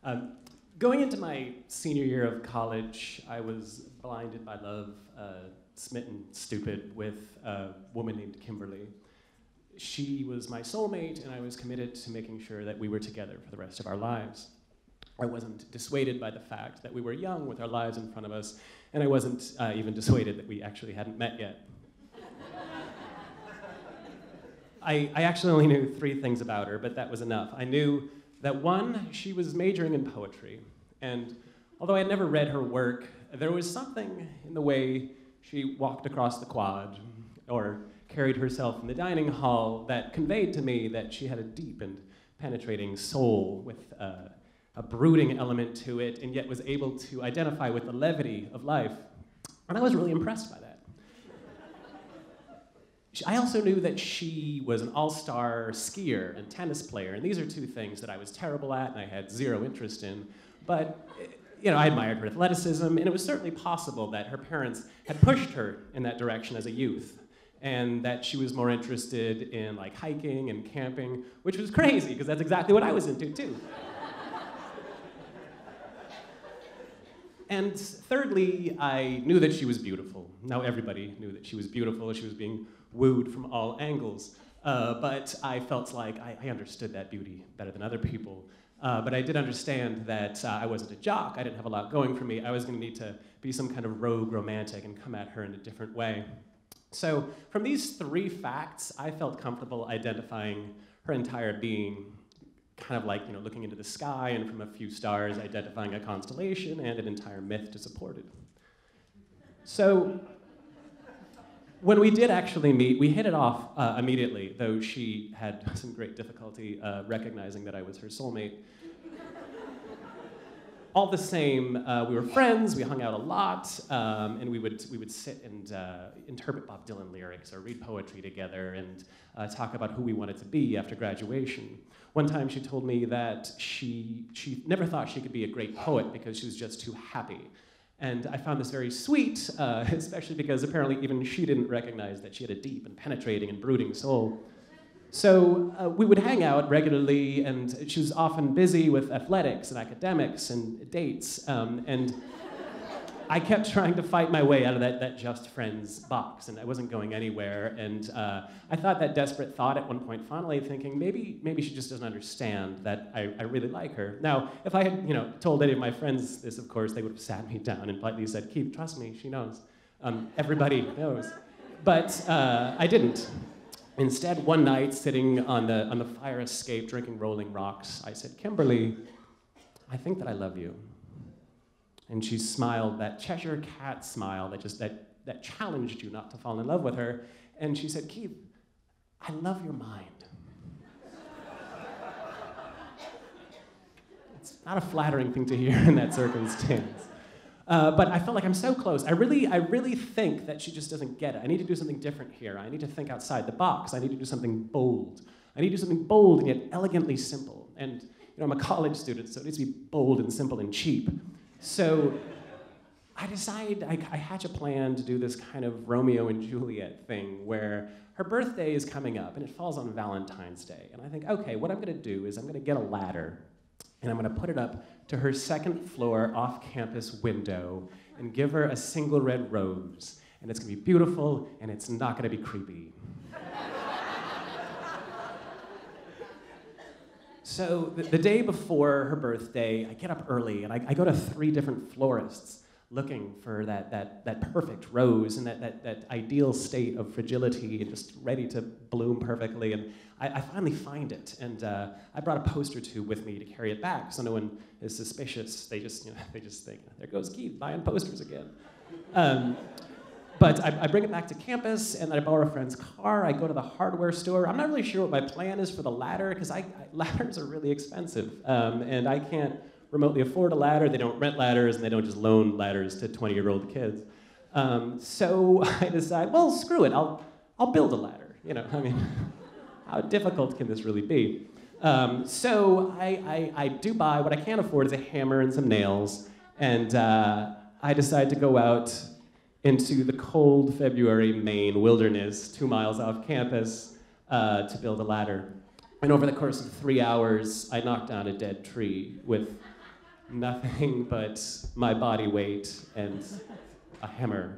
Um, Going into my senior year of college, I was blinded by love, smitten stupid with a woman named Kimberly. She was my soulmate, and I was committed to making sure that we were together for the rest of our lives. I wasn't dissuaded by the fact that we were young with our lives in front of us, and I wasn't even dissuaded that we actually hadn't met yet. I actually only knew 3 things about her, but that was enough. I knew that 1, she was majoring in poetry, and although I had never read her work, there was something in the way she walked across the quad or carried herself in the dining hall that conveyed to me that she had a deep and penetrating soul with a brooding element to it, and yet was able to identify with the levity of life. And I was really impressed by that. I also knew that she was an all-star skier and tennis player, and these are 2 things that I was terrible at and I had 0 interest in. But I admired her athleticism, and it was certainly possible that her parents had pushed her in that direction as a youth, and that she was more interested in like hiking and camping, which was crazy because that's exactly what I was into too. And thirdly, I knew that she was beautiful. Now everybody knew that she was beautiful. She was being wooed from all angles. But I felt like I understood that beauty better than other people. But I did understand that I wasn't a jock. I didn't have a lot going for me. I was going to need to be some kind of rogue romantic and come at her in a different way. So from these 3 facts, I felt comfortable identifying her entire being, kind of like looking into the sky and from a few stars identifying a constellation and an entire myth to support it. So when we did actually meet, we hit it off immediately, though she had some great difficulty recognizing that I was her soulmate. All the same, we were friends, we hung out a lot, and we would sit and interpret Bob Dylan lyrics or read poetry together and talk about who we wanted to be after graduation. One time she told me that she never thought she could be a great poet because she was just too happy. And I found this very sweet, especially because apparently even she didn't recognize that she had a deep and penetrating and brooding soul. So we would hang out regularly, and she was often busy with athletics and academics and dates, and I kept trying to fight my way out of that just friends box, and I wasn't going anywhere, and I thought that desperate thought at one point, finally thinking, maybe she just doesn't understand that I really like her. Now, if I had told any of my friends this, of course, they would have sat me down and politely said, Keith, trust me, she knows. Everybody knows. But I didn't. Instead, one night, sitting on the fire escape, drinking Rolling Rocks, I said, Kimberly, I think that I love you. And she smiled, that Cheshire cat smile that challenged you not to fall in love with her. And she said, Keith, I love your mind. It's not a flattering thing to hear in that circumstance. But I felt like I'm so close. I really think that she just doesn't get it. I need to do something different here. I need to think outside the box. I need to do something bold. I need to do something bold and yet elegantly simple. And I'm a college student, so it needs to be bold and simple and cheap. So I decide, I hatch a plan to do this kind of Romeo and Juliet thing where her birthday is coming up and it falls on Valentine's Day. And I think, okay, what I'm gonna do is I'm gonna get a ladder and I'm gonna put it up to her 2nd floor off-campus window and give her a single red rose. And it's gonna be beautiful and it's not gonna be creepy. So the day before her birthday, I get up early and I go to 3 different florists looking for that perfect rose and that ideal state of fragility and just ready to bloom perfectly. And I finally find it. And I brought a post or 2 with me to carry it back so no one is suspicious. They just think, there goes Keith buying posters again. But I bring it back to campus, and then I borrow a friend's car. I go to the hardware store. I'm not really sure what my plan is for the ladder, because ladders are really expensive, and I can't remotely afford a ladder. They don't rent ladders, and they don't just loan ladders to 20-year-old kids. So I decide, well, screw it. I'll build a ladder. How difficult can this really be? So I do buy what I can't afford is a hammer and some nails, and I decide to go out into the cold February Maine wilderness 2 miles off campus to build a ladder. And over the course of 3 hours, I knocked down a dead tree with nothing but my body weight and a hammer.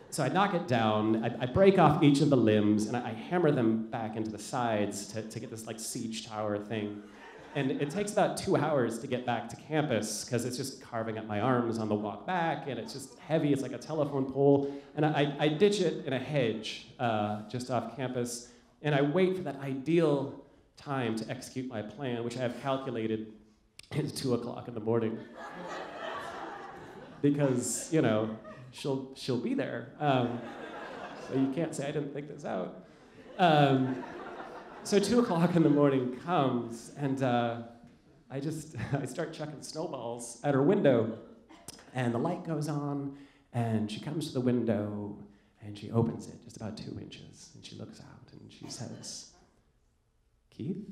So I knock it down, I break off each of the limbs, and I hammer them back into the sides to get this like siege tower thing. And it takes about 2 hours to get back to campus, because it's just carving up my arms on the walk back, and it's just heavy, it's like a telephone pole. And I ditch it in a hedge just off campus, and I wait for that ideal time to execute my plan, which I have calculated is 2 o'clock in the morning. Because, you know, she'll be there. So you can't say I didn't think this out. So 2 o'clock in the morning comes, and I start chucking snowballs at her window, and the light goes on, and she comes to the window, and she opens it just about 2 inches, and she looks out, and she says, "Keith?"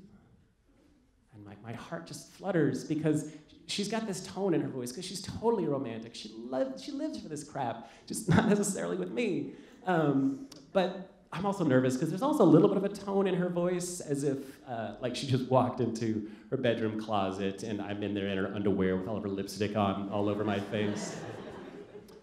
And my heart just flutters, because she's got this tone in her voice, because she's totally romantic. She lives for this crap, just not necessarily with me. But I'm also nervous, because there's also a little bit of a tone in her voice, as if like she just walked into her bedroom closet, and I'm in there in her underwear with all of her lipstick on all over my face.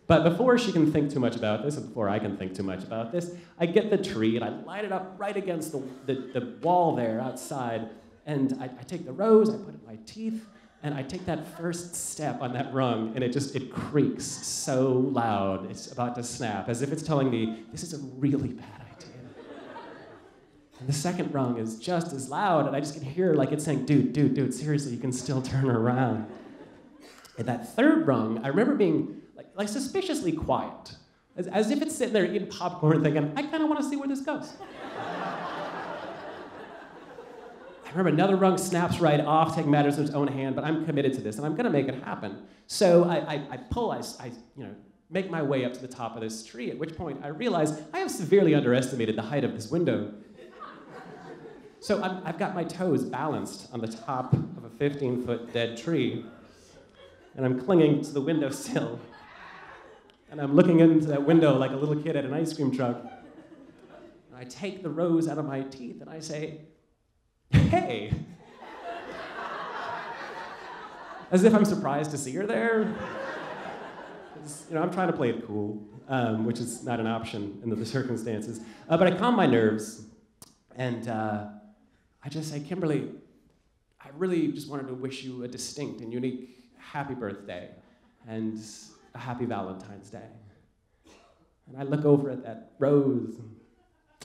But before she can think too much about this, and before I can think too much about this, I get the tree, and I light it up right against the wall there outside, and I take the rose, I put it in my teeth, and I take that first step on that rung, and it creaks so loud, it's about to snap, as if it's telling me, this is a really bad idea. And the second rung is just as loud, and I just can hear like it's saying, dude, seriously, you can still turn her around. And that third rung, I remember being like suspiciously quiet, as if it's sitting there eating popcorn thinking, I kind of want to see where this goes. I remember another rung snaps right off, taking matters in its own hand, but I'm committed to this, and I'm gonna make it happen. So I make my way up to the top of this tree, at which point I realize I have severely underestimated the height of this window. So I've got my toes balanced on the top of a 15-foot dead tree, and I'm clinging to the windowsill, and I'm looking into that window like a little kid at an ice cream truck. And I take the rose out of my teeth, and I say, "Hey!" As if I'm surprised to see her there. You know, I'm trying to play it cool, which is not an option in the circumstances. But I calm my nerves, and I just say, "Kimberly, I really just wanted to wish you a distinct and unique happy birthday and a happy Valentine's Day." And I look over at that rose,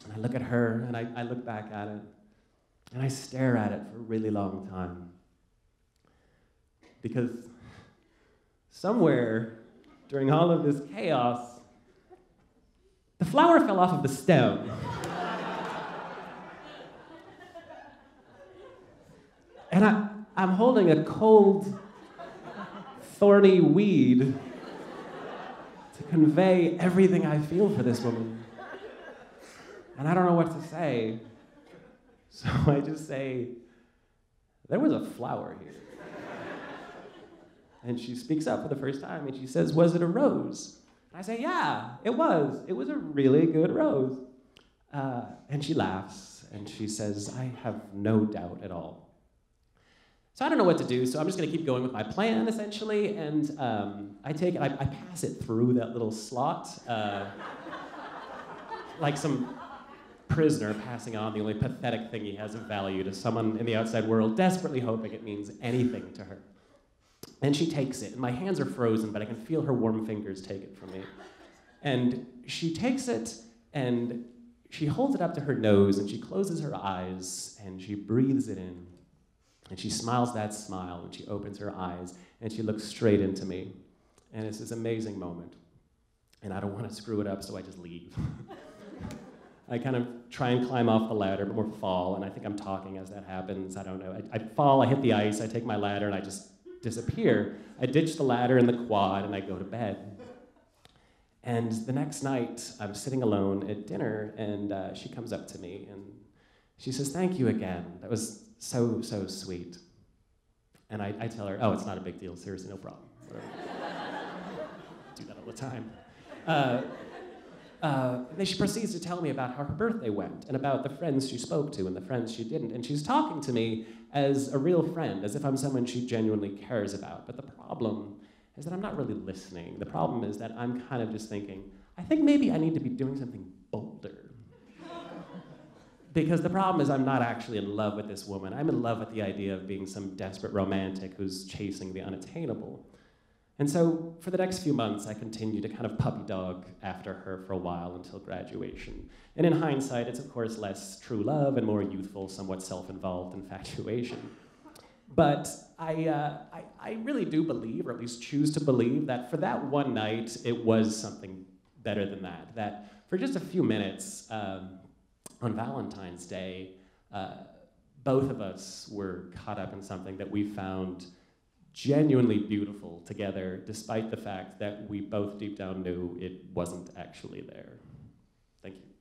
and I look at her, and I look back at it. And I stare at it for a really long time. Because somewhere during all of this chaos, the flower fell off of the stem. And I'm holding a cold, thorny weed to convey everything I feel for this woman. And I don't know what to say. So I just say, "There was a flower here." And she speaks up for the first time, and she says, "Was it a rose?" And I say, "Yeah, it was. It was a really good rose." And she laughs, and she says, "I have no doubt at all." So I don't know what to do, so I'm just gonna keep going with my plan, essentially, and I pass it through that little slot, like some prisoner passing on the only pathetic thing he has of value to someone in the outside world, desperately hoping it means anything to her. And she takes it, and my hands are frozen, but I can feel her warm fingers take it from me. And she takes it, and she holds it up to her nose, and she closes her eyes, and she breathes it in. And she smiles that smile, and she opens her eyes, and she looks straight into me. And it's this amazing moment. And I don't want to screw it up, so I just leave. I kind of try and climb off the ladder, but more fall, and I think I'm talking as that happens. I don't know. I fall, I hit the ice, I take my ladder, and I just disappear. I ditch the ladder and the quad, and I go to bed. And the next night, I'm sitting alone at dinner, and she comes up to me, and she says, "Thank you again. That was so, so sweet." And I tell her, "Oh, it's not a big deal. Seriously, no problem." Whatever. Do that all the time. then she proceeds to tell me about how her birthday went and about the friends she spoke to and the friends she didn't. And she's talking to me as a real friend, as if I'm someone she genuinely cares about. But the problem is that I'm not really listening. The problem is that I'm kind of just thinking, I think maybe I need to be doing something bolder. Because the problem is I'm not actually in love with this woman. I'm in love with the idea of being some desperate romantic who's chasing the unattainable. And so for the next few months, I continued to kind of puppy dog after her for a while until graduation. And in hindsight, it's of course less true love and more youthful, somewhat self-involved infatuation. But I really do believe, or at least choose to believe, that for that one night, it was something better than that. That for just a few minutes, on Valentine's Day, both of us were caught up in something that we found genuinely beautiful together, despite the fact that we both deep down knew it wasn't actually there. Thank you.